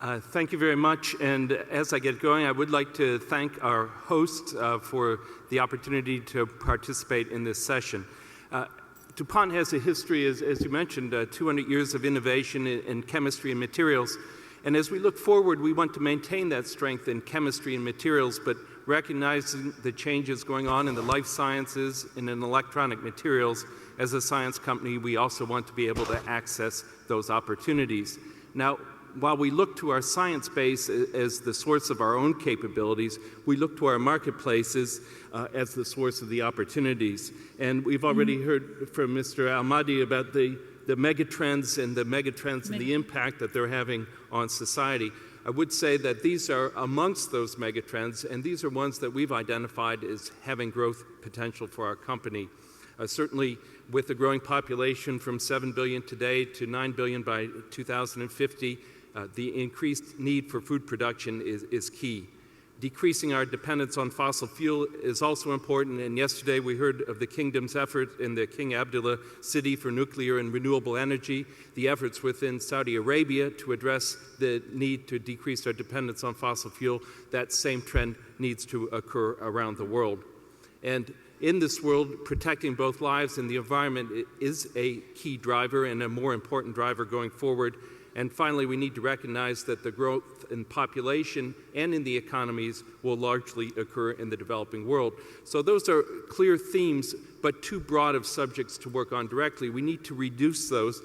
Thank you very much. And as I get going, I would like to thank our hosts for the opportunity to participate in this session. DuPont has a history, as you mentioned, 200 years of innovation in chemistry and materials. And as we look forward, we want to maintain that strength in chemistry and materials, but recognizing the changes going on in the life sciences and in electronic materials, as a science company, we also want to be able to access those opportunities. Now, while we look to our science base as the source of our own capabilities, we look to our marketplaces as the source of the opportunities. And we've already heard from Mr. Almadi about the megatrends and the impact that they're having on society. I would say that these are amongst those megatrends, and these are ones that we've identified as having growth potential for our company. Certainly, with the growing population from 7 billion today to 9 billion by 2050, the increased need for food production is key. Decreasing our dependence on fossil fuel is also important, and yesterday we heard of the Kingdom's effort in the King Abdullah City for nuclear and renewable energy, the efforts within Saudi Arabia to address the need to decrease our dependence on fossil fuel. That same trend needs to occur around the world. And in this world, protecting both lives and the environment is a key driver and a more important driver going forward. And finally, we need to recognize that the growth in population and in the economies will largely occur in the developing world. So those are clear themes, but too broad of subjects to work on directly. We need to reduce those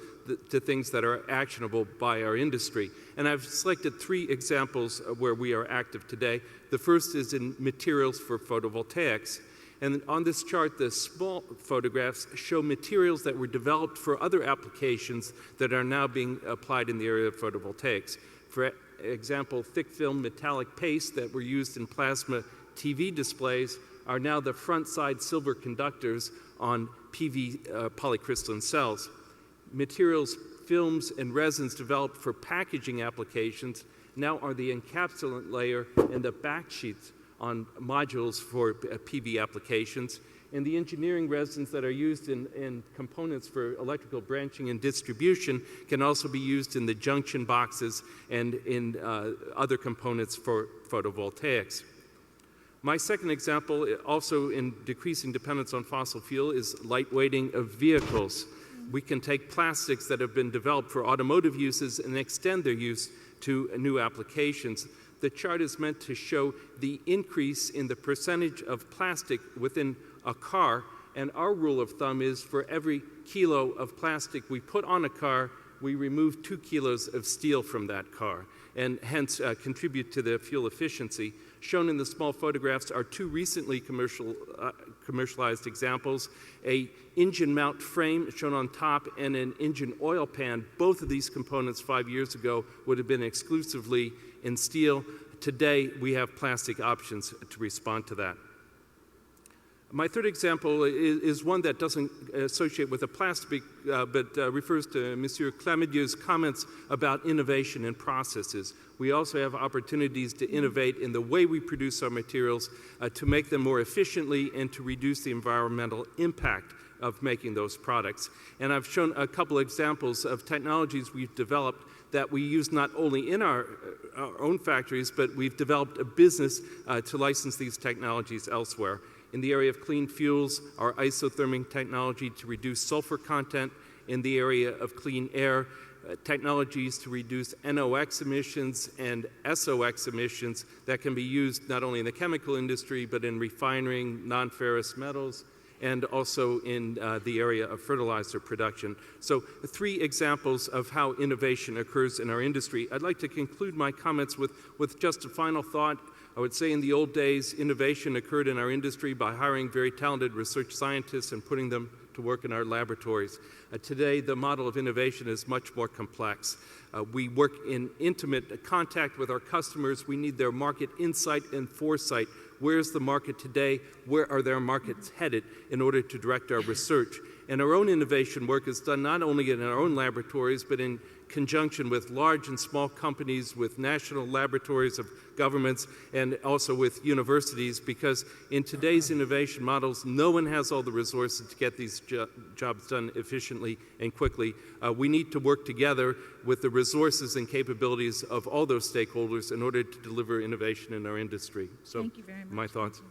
to things that are actionable by our industry. And I've selected 3 examples where we are active today. The first is in materials for photovoltaics. And on this chart, the small photographs show materials that were developed for other applications that are now being applied in the area of photovoltaics. For example, thick film metallic paste that were used in plasma TV displays are now the front side silver conductors on PV polycrystalline cells. Materials, films, and resins developed for packaging applications now are the encapsulant layer and the back sheets on modules for PV applications. And the engineering resins that are used in components for electrical branching and distribution can also be used in the junction boxes and in other components for photovoltaics. My second example, also in decreasing dependence on fossil fuel, is lightweighting of vehicles. We can take plastics that have been developed for automotive uses and extend their use to new applications. The chart is meant to show the increase in the percentage of plastic within a car, and our rule of thumb is for every kilo of plastic we put on a car, we remove 2 kilos of steel from that car, and hence contribute to the fuel efficiency. Shown in the small photographs are 2 recently commercialized examples, a engine mount frame shown on top and an engine oil pan. Both of these components 5 years ago would have been exclusively in steel. Today, we have plastic options to respond to that. My third example is one that doesn't associate with a plastic, but refers to Monsieur Clamadieu's comments about innovation in processes. We also have opportunities to innovate in the way we produce our materials to make them more efficiently and to reduce the environmental impact of making those products. And I've shown a couple examples of technologies we've developed that we use not only in our own factories, but we've developed a business to license these technologies elsewhere. In the area of clean fuels, our isothermic technology to reduce sulfur content. In the area of clean air, technologies to reduce NOx emissions and SOx emissions that can be used not only in the chemical industry, but in refining non-ferrous metals, and also in the area of fertilizer production. So 3 examples of how innovation occurs in our industry. I'd like to conclude my comments with just a final thought. I would say in the old days, innovation occurred in our industry by hiring very talented research scientists and putting them to work in our laboratories. Today, the model of innovation is much more complex. We work in intimate contact with our customers. We need their market insight and foresight. Where's the market today? Where are their markets headed in order to direct our research? And our own innovation work is done not only in our own laboratories, but in conjunction with large and small companies, with national laboratories of governments, and also with universities, because in today's innovation models, no one has all the resources to get these jobs done efficiently and quickly. We need to work together with the resources and capabilities of all those stakeholders in order to deliver innovation in our industry. So, thank you very much. my thoughts.